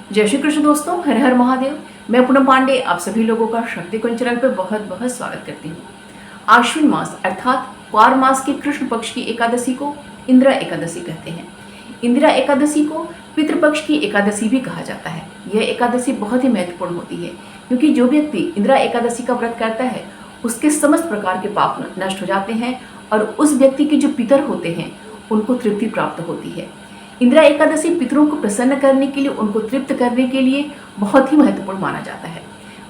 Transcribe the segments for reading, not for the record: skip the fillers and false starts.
जय श्री कृष्ण दोस्तों, हर हर महादेव। मैं पूनम पांडे आप सभी लोगों का शक्ति कुंज चैनल पर बहुत बहुत स्वागत करती हूँ। आश्विन मास अर्थात पार मास के कृष्ण पक्ष की एकादशी को इंदिरा एकादशी कहते हैं। इंदिरा एकादशी को पितृपक्ष की एकादशी भी कहा जाता है। यह एकादशी बहुत ही महत्वपूर्ण होती है क्योंकि जो व्यक्ति इंदिरा एकादशी का व्रत करता है उसके समस्त प्रकार के पाप नष्ट हो जाते हैं और उस व्यक्ति के जो पितर होते हैं उनको तृप्ति प्राप्त होती है। इंदिरा एकादशी पितरों को प्रसन्न करने के लिए, उनको तृप्त करने के लिए बहुत ही महत्वपूर्ण माना जाता है।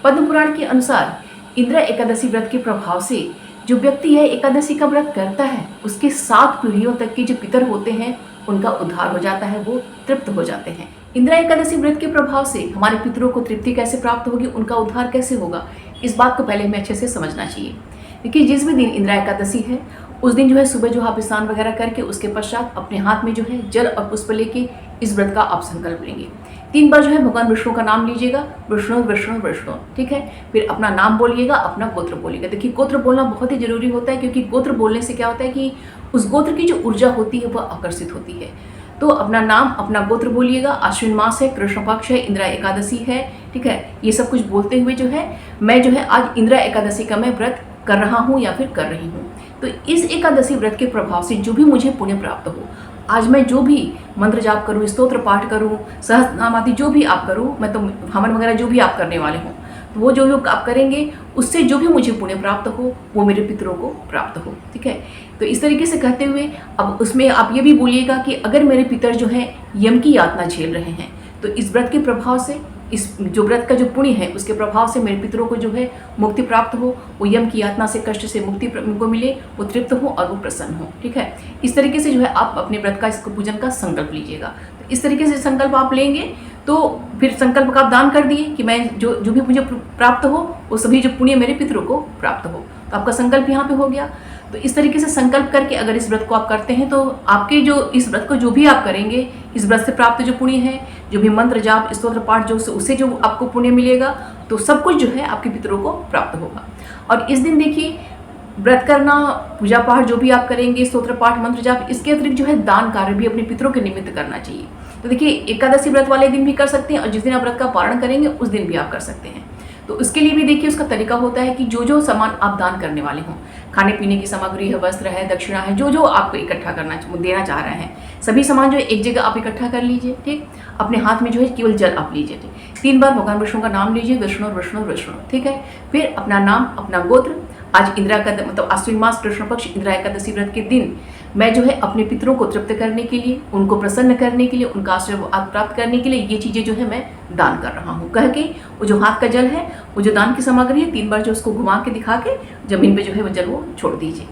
पद्म पुराण के अनुसार इंदिरा एकादशी व्रत के प्रभाव से जो व्यक्ति यह एकादशी का व्रत करता है उसके 7 पीढ़ियों तक के जो पितर होते हैं उनका उद्धार हो जाता है, वो तृप्त हो जाते हैं। इंदिरा एकादशी व्रत के प्रभाव से हमारे पितरों को तृप्ति कैसे प्राप्त होगी, उनका उद्धार कैसे होगा, इस बात को पहले हमें अच्छे से समझना चाहिए। क्योंकि जिस भी दिन इंदिरा एकादशी है उस दिन जो है सुबह जो आप स्नान वगैरह करके उसके पश्चात अपने हाथ में जो है जल और पुष्प लेके इस व्रत का आप संकल्प लेंगे। 3 बार जो है भगवान विष्णु का नाम लीजिएगा, विष्णु विष्णु विष्णु, ठीक है। फिर अपना नाम बोलिएगा, अपना गोत्र बोलिएगा। देखिए गोत्र बोलना बहुत ही जरूरी होता है क्योंकि गोत्र बोलने से क्या होता है कि उस गोत्र की जो ऊर्जा होती है वह आकर्षित होती है। तो अपना नाम, अपना गोत्र बोलिएगा। आश्विन मास है, कृष्ण पक्ष है, इंदिरा एकादशी है, ठीक है। ये सब कुछ बोलते हुए जो है मैं जो है आज इंदिरा एकादशी का मैं व्रत कर रहा हूँ या फिर कर रही हूँ। तो इस एकादशी व्रत के प्रभाव से जो भी मुझे पुण्य प्राप्त हो, आज मैं जो भी मंत्र जाप करूँ, स्तोत्र पाठ करूँ, सहस्रनाम आदि जो भी आप करूँ, मैं तो हवन वगैरह जो भी आप करने वाले हों, तो वो जो भी आप करेंगे उससे जो भी मुझे पुण्य प्राप्त हो वो मेरे पितरों को प्राप्त हो, ठीक है। तो इस तरीके से कहते हुए अब उसमें आप ये भी बोलिएगा कि अगर मेरे पितर जो है यम की यातना झेल रहे हैं तो इस व्रत के प्रभाव से, इस जो व्रत का जो पुण्य है उसके प्रभाव से मेरे पितरों को जो है मुक्ति प्राप्त हो, वो यम की यातना से, कष्ट से मुक्ति उनको मिले, वो तृप्त हो और वो प्रसन्न हो, ठीक है। इस तरीके से जो है आप अपने व्रत का, इसको पूजन का संकल्प लीजिएगा। तो इस तरीके से संकल्प आप लेंगे तो फिर संकल्प का आप दान कर दिए कि मैं जो भी मुझे प्राप्त हो वो सभी जो पुण्य मेरे पितरों को प्राप्त हो। तो आपका संकल्प यहाँ पे हो गया। तो इस तरीके से संकल्प करके अगर इस व्रत को आप करते हैं तो आपके जो इस व्रत को जो भी आप करेंगे, इस व्रत से प्राप्त जो पुण्य है, जो भी मंत्र जाप स्तोत्र पाठ जो उससे जो आपको पुण्य मिलेगा, तो सब कुछ जो है आपके पितरों को प्राप्त होगा। और इस दिन देखिए व्रत करना, पूजा पाठ जो भी आप करेंगे, स्तोत्र पाठ मंत्र जाप, इसके अतिरिक्त जो है दान कार्य भी अपने पितरों के निमित्त करना चाहिए। तो देखिए एकादशी व्रत वाले दिन भी कर सकते हैं और जिस दिन आप व्रत का पारण करेंगे उस दिन भी आप कर सकते हैं। तो उसके लिए भी देखिए उसका तरीका होता है कि जो जो सामान आप दान करने वाले हों, खाने पीने की सामग्री है, वस्त्र है, दक्षिणा है, जो जो आपको इकट्ठा देना चाह रहे हैं, सभी सामान जो है एक जगह आप इकट्ठा कर लीजिए, ठीक। अपने हाथ में जो है केवल जल आप लीजिए, ठीक। 3 बार भगवान विष्णु का नाम लीजिए, विष्णु विष्णु विष्णु, ठीक है। फिर अपना नाम, अपना गोत्र। आज इंदिरा का मतलब आश्विन मास कृष्ण पक्ष इंदिरा एकादशी व्रत के दिन मैं जो है अपने पितरों को तृप्त करने के लिए, उनको प्रसन्न करने के लिए, उनका आशीर्वाद प्राप्त करने के लिए ये चीज़ें जो है मैं दान कर रहा हूँ कह के, वो जो हाथ का जल है, वो जो दान की सामग्री है, 3 बार जो उसको घुमा के दिखा के जमीन पे जो है वो जल वो छोड़ दीजिए।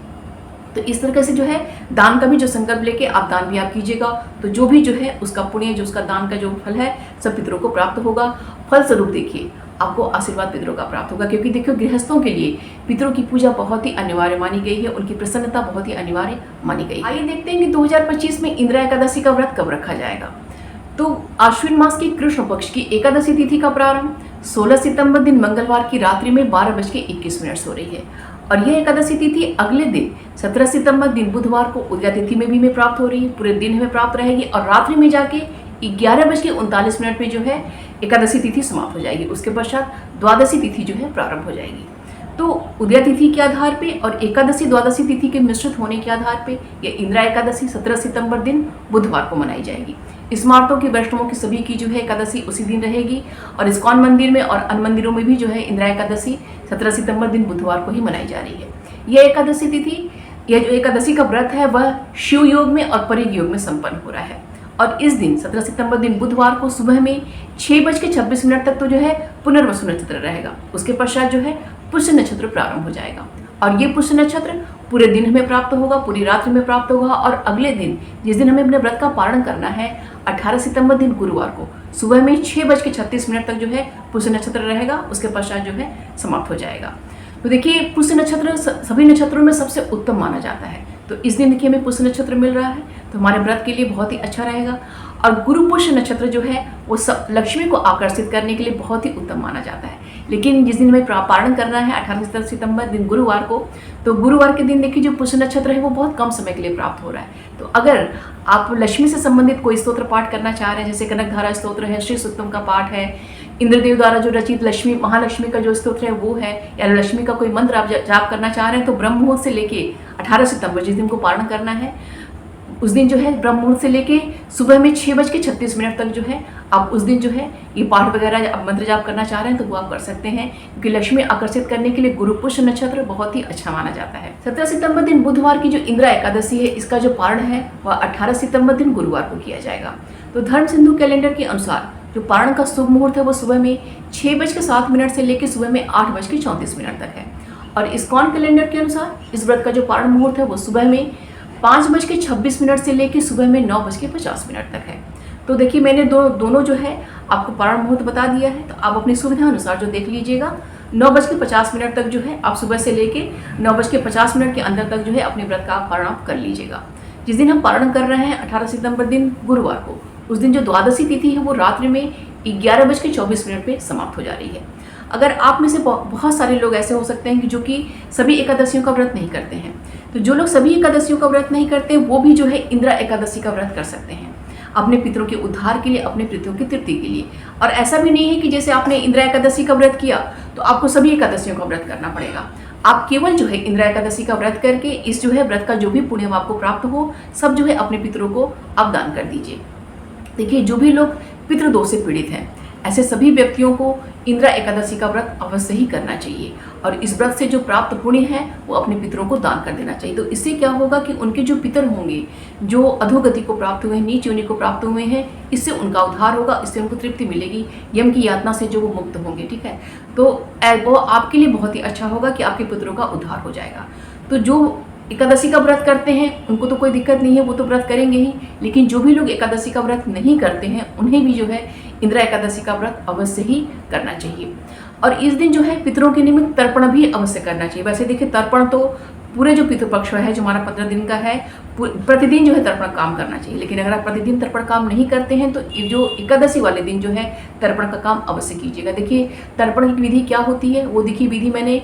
तो इस तरीके से जो है दान का भी जो संकल्प लेके आप दान भी आप कीजिएगा, तो जो भी जो है उसका पुण्य, जो उसका दान का जो फल है सब पितरों को प्राप्त होगा। फल स्वरूप देखिए आपको आशीर्वाद पितरों का प्राप्त होगा क्योंकि देखिए गृहस्थों के लिए पितरों की पूजा बहुत ही अनिवार्य मानी गई है, उनकी प्रसन्नता बहुत ही अनिवार्य मानी गई है। आइए देखते हैं कि 2025 में इंदिरा एकादशी का व्रत कब रखा जाएगा। तो आश्विन मास की कृष्ण पक्ष की एकादशी तिथि का प्रारंभ 16 सितंबर दिन मंगलवार की रात्रि में 12:21 हो रही है और यह एकादशी तिथि अगले दिन 17 सितंबर दिन बुधवार को उदया तिथि में भी हमें प्राप्त हो रही है। पूरे दिन हमें प्राप्त रहेगी और रात्रि में जाके 11:39 पे जो है एकादशी तिथि समाप्त हो जाएगी। उसके पश्चात द्वादशी तिथि जो है प्रारंभ हो जाएगी। तो उदया तिथि के आधार पे और एकादशी द्वादशी तिथि के मिश्रित होने के आधार पे ये इंदिरा एकादशी 17 सितंबर दिन बुधवार को मनाई जाएगी। स्मार्तों की, वैष्णवों की सभी की जो है एकादशी उसी दिन रहेगी और इस्कॉन मंदिर में और अन्य मंदिरों में भी जो है इंदिरा एकादशी 17 सितंबर दिन बुधवार को ही मनाई जा रही है। यह एकादशी तिथि, यह जो एकादशी का व्रत है वह शिव योग में और परिग योग में संपन्न हो रहा है और इस दिन 17 सितंबर दिन बुधवार को सुबह में 6:26 तक तो जो है पुनर्वसु नक्षत्र रहेगा। उसके पश्चात जो है पुष्य नक्षत्र प्रारंभ हो जाएगा और ये पुष्य नक्षत्र पूरे दिन हमें प्राप्त होगा, पूरी रात्रि में प्राप्त होगा और अगले दिन जिस दिन हमें अपने व्रत का पारण करना है 18 सितंबर दिन गुरुवार को सुबह में 6:36 तक जो है पुष्य नक्षत्र रहेगा। उसके पश्चात जो है समाप्त हो जाएगा। तो देखिए पुष्य नक्षत्र सभी नक्षत्रों में सबसे उत्तम माना जाता है। तो इस दिन देखिए हमें पुष्य नक्षत्र मिल रहा है तो हमारे व्रत के लिए बहुत ही अच्छा रहेगा। और गुरु पुष्य नक्षत्र जो है वो सब लक्ष्मी को आकर्षित करने के लिए बहुत ही उत्तम माना जाता है। लेकिन जिस दिन हमें पारण करना है 18 सितंबर दिन गुरुवार को, तो गुरुवार के दिन देखिए जो पुष्य नक्षत्र है वो बहुत कम समय के लिए प्राप्त हो रहा है। तो अगर आप लक्ष्मी से संबंधित कोई स्तोत्र पाठ करना चाह रहे हैं, जैसे कनकधारा स्तोत्र है, श्री सूक्तम का पाठ है, इंद्रदेव द्वारा जो रचित लक्ष्मी महालक्ष्मी का जो स्तोत्र है वो है, या लक्ष्मी का कोई मंत्र आप जाप करना चाह रहे हैं, तो ब्रह्म मुहूर्त से लेके 18 सितंबर जिस दिन को पारण करना है उस दिन जो है ब्रह्म मुहूर्त से लेके सुबह में 6:36 तक जो है आप उस दिन जो है ये पाठ वगैरह मंत्र जाप करना चाह रहे हैं तो वो आप कर सकते हैं, क्योंकि लक्ष्मी आकर्षित करने के लिए गुरु पुष्य नक्षत्र बहुत ही अच्छा माना जाता है। 17 सितंबर दिन बुधवार की जो इंदिरा एकादशी है इसका जो पारण है वह 18 सितंबर दिन गुरुवार को किया जाएगा। तो धर्म सिंधु कैलेंडर के अनुसार जो पारण का शुभ मुहूर्त है वो सुबह में 6:07 से लेकर सुबह में 8:34 तक है। और इस्कॉन कैलेंडर के अनुसार इस व्रत का जो पारण मुहूर्त है वो सुबह में 5:26 से लेकर सुबह में 9:50 तक है। तो देखिए मैंने दोनों जो है आपको पारण मुहूर्त बता दिया है, तो आप अपनी सुविधा अनुसार जो देख लीजिएगा। 9:50 तक जो है आप सुबह से लेके 9:50 के अंदर तक जो है अपने व्रत का पारण आप कर लीजिएगा। जिस दिन हम पारण कर रहे हैं 18 सितंबर दिन गुरुवार को, उस दिन जो द्वादशी तिथि है वो रात्रि में 11:24 पे समाप्त हो जा रही है। अगर आप में से बहुत सारे लोग ऐसे हो सकते हैं कि जो कि सभी एकादशियों का व्रत नहीं करते हैं, तो जो लोग सभी एकादशियों का व्रत नहीं करते वो भी जो है इंदिरा एकादशी का व्रत कर सकते हैं अपने पितरों के उद्धार के लिए, अपने पितरों की तृप्ति के लिए। और ऐसा भी नहीं है कि जैसे आपने इंदिरा एकादशी का व्रत किया तो आपको सभी एकादशियों का व्रत करना पड़ेगा। आप केवल जो है इंदिरा एकादशी का व्रत करके इस जो है व्रत का जो भी पुण्य आपको प्राप्त हो सब जो है अपने पितरों को आप दान कर दीजिए। देखिए जो भी लोग पितृदोष से पीड़ित हैं ऐसे सभी व्यक्तियों को इंदिरा एकादशी का व्रत अवश्य ही करना चाहिए, और इस व्रत से जो प्राप्त पुण्य है वो अपने पितरों को दान कर देना चाहिए। तो इससे क्या होगा कि उनके जो पितर होंगे जो अधोगति को प्राप्त हुए हैं, नीच योनि को प्राप्त हुए हैं, इससे उनका उद्धार होगा, इससे उनको तृप्ति मिलेगी, यम की यातना से जो वो मुक्त होंगे। ठीक है, तो वो आपके लिए बहुत ही अच्छा होगा कि आपके पितरों का उद्धार हो जाएगा। तो जो एकादशी का व्रत करते हैं उनको तो कोई दिक्कत नहीं है, वो तो व्रत करेंगे ही, लेकिन जो भी लोग एकादशी का व्रत नहीं करते हैं उन्हें भी जो है इंदिरा एकादशी का व्रत अवश्य ही करना चाहिए। और इस दिन जो है पितरों के निमित्त तर्पण भी अवश्य करना चाहिए। वैसे देखिए तर्पण तो पूरे जो पितृपक्ष है जो हमारा 15 दिन का है प्रतिदिन जो है तर्पण काम करना चाहिए, लेकिन अगर आप प्रतिदिन तर्पण काम नहीं करते हैं तो जो एकादशी वाले दिन जो है तर्पण का काम अवश्य कीजिएगा। देखिए तर्पण की विधि क्या होती है वो देखिए विधि मैंने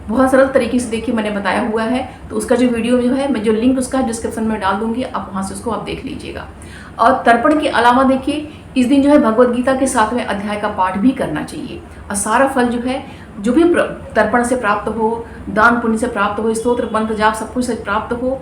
बहुत सरल तरीके से देखिए मैंने बताया हुआ है, तो उसका जो वीडियो जो है मैं जो लिंक उसका डिस्क्रिप्शन में डाल दूंगी, आप वहाँ से उसको आप देख लीजिएगा। और तर्पण के अलावा देखिए इस दिन जो है भगवद गीता के 7वें अध्याय का पाठ भी करना चाहिए, और सारा फल जो है जो भी तर्पण से प्राप्त हो, दान पुण्य से प्राप्त हो, स्तोत्र मंत्र जाप सब कुछ से प्राप्त हो,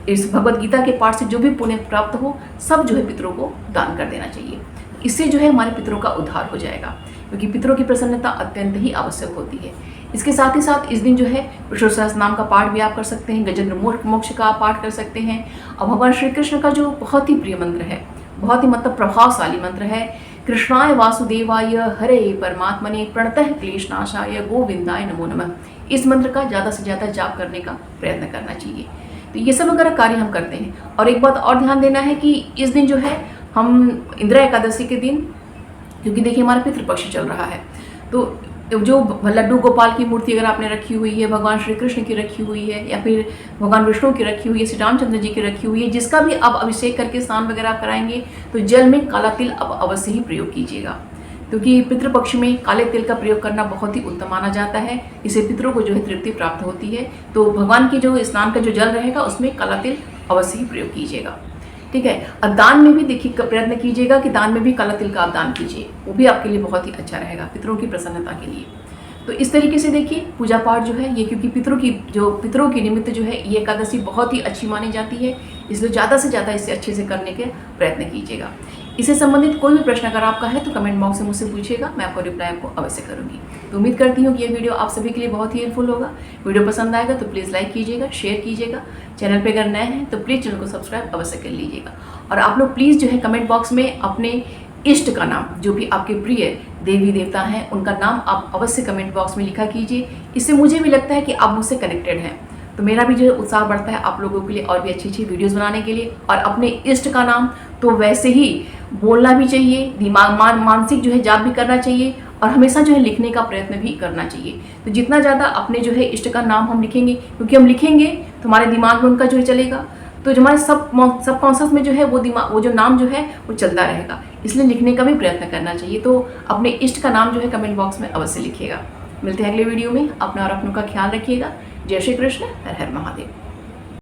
इस भगवद गीता के पाठ से जो भी पुण्य प्राप्त हो सब जो है पितरों को दान कर देना चाहिए। इससे जो है हमारे पितरों का उद्धार हो जाएगा, क्योंकि पितरों की प्रसन्नता अत्यंत ही आवश्यक होती है। इसके साथ ही साथ इस दिन जो है विष्णु सहस्त्र नाम का पाठ भी आप कर सकते हैं, गजेंद्र मोक्ष का पाठ कर सकते हैं। और भगवान श्री कृष्ण का जो बहुत ही प्रिय मंत्र है, बहुत ही मतलब प्रभावशाली मंत्र है, कृष्णाय वासुदेवाय हरे परमात्मने प्रणतः क्लेशनाशाय गोविंदाय नमो नमः, इस मंत्र का ज़्यादा से ज़्यादा जाप करने का प्रयत्न करना चाहिए। तो ये सब अगर कार्य हम करते हैं, और एक बात और ध्यान देना है कि इस दिन जो है हम इंदिरा एकादशी के दिन, क्योंकि देखिए हमारा पितृपक्ष चल रहा है, तो जो लड्डू गोपाल की मूर्ति अगर आपने रखी हुई है, भगवान श्री कृष्ण की रखी हुई है, या फिर भगवान विष्णु की रखी हुई है, श्री रामचंद्र जी की रखी हुई है, जिसका भी आप अभिषेक करके स्नान वगैरह कराएंगे तो जल में काला तिल अब अवश्य ही प्रयोग कीजिएगा, क्योंकि पितृपक्ष में काले तिल का प्रयोग करना बहुत ही उत्तम माना जाता है। इससे पितरों को जो है तृप्ति प्राप्त होती है। तो भगवान की जो स्नान का जो जल रहेगा उसमें काला तिल अवश्य ही प्रयोग कीजिएगा। ठीक है, और दान में भी देखिए प्रयत्न कीजिएगा कि दान में भी काला तिल का आप दान कीजिए, वो भी आपके लिए बहुत ही अच्छा रहेगा पितरों की प्रसन्नता के लिए। तो इस तरीके से देखिए पूजा पाठ जो है ये, क्योंकि पितरों के निमित्त जो है ये एकादशी बहुत ही अच्छी मानी जाती है, इसलिए ज़्यादा से ज़्यादा इसे अच्छे से करने के प्रयत्न कीजिएगा। इससे संबंधित कोई भी प्रश्न अगर आपका है तो कमेंट बॉक्स में मुझसे पूछिएगा, मैं आपको रिप्लाई आपको अवश्य करूँगी। तो उम्मीद करती हूँ कि ये वीडियो आप सभी के लिए बहुत ही हेल्पफुल होगा। वीडियो पसंद आएगा तो प्लीज़ लाइक कीजिएगा, शेयर कीजिएगा। चैनल पे अगर नए हैं तो प्लीज़ चैनल को सब्सक्राइब अवश्य कर लीजिएगा। और आप लोग प्लीज़ जो है कमेंट बॉक्स में अपने इष्ट का नाम, जो भी आपके प्रिय देवी देवता हैं उनका नाम आप अवश्य कमेंट बॉक्स में लिखा कीजिए। इससे मुझे भी लगता है कि आप मुझसे कनेक्टेड हैं, तो मेरा भी जो है उत्साह बढ़ता है आप लोगों के लिए और भी अच्छी अच्छी वीडियोस बनाने के लिए। और अपने इष्ट का नाम तो वैसे ही बोलना भी चाहिए, दिमाग मानसिक जो है जाप भी करना चाहिए, और हमेशा जो है लिखने का प्रयत्न भी करना चाहिए। तो जितना ज़्यादा अपने जो है इष्ट का नाम हम लिखेंगे, क्योंकि हम लिखेंगे तो हमारे दिमाग में उनका जो है चलेगा, तो जो हमारे सबकॉन्शियस में जो है वो जो नाम जो है वो चलता रहेगा, इसलिए लिखने का भी प्रयत्न करना चाहिए। तो अपने इष्ट का नाम जो है कमेंट बॉक्स में अवश्य लिखिएगा। मिलते हैं अगले वीडियो में। अपना और अपनों का ख्याल रखिएगा। जय श्री कृष्ण। हर हर महादेव।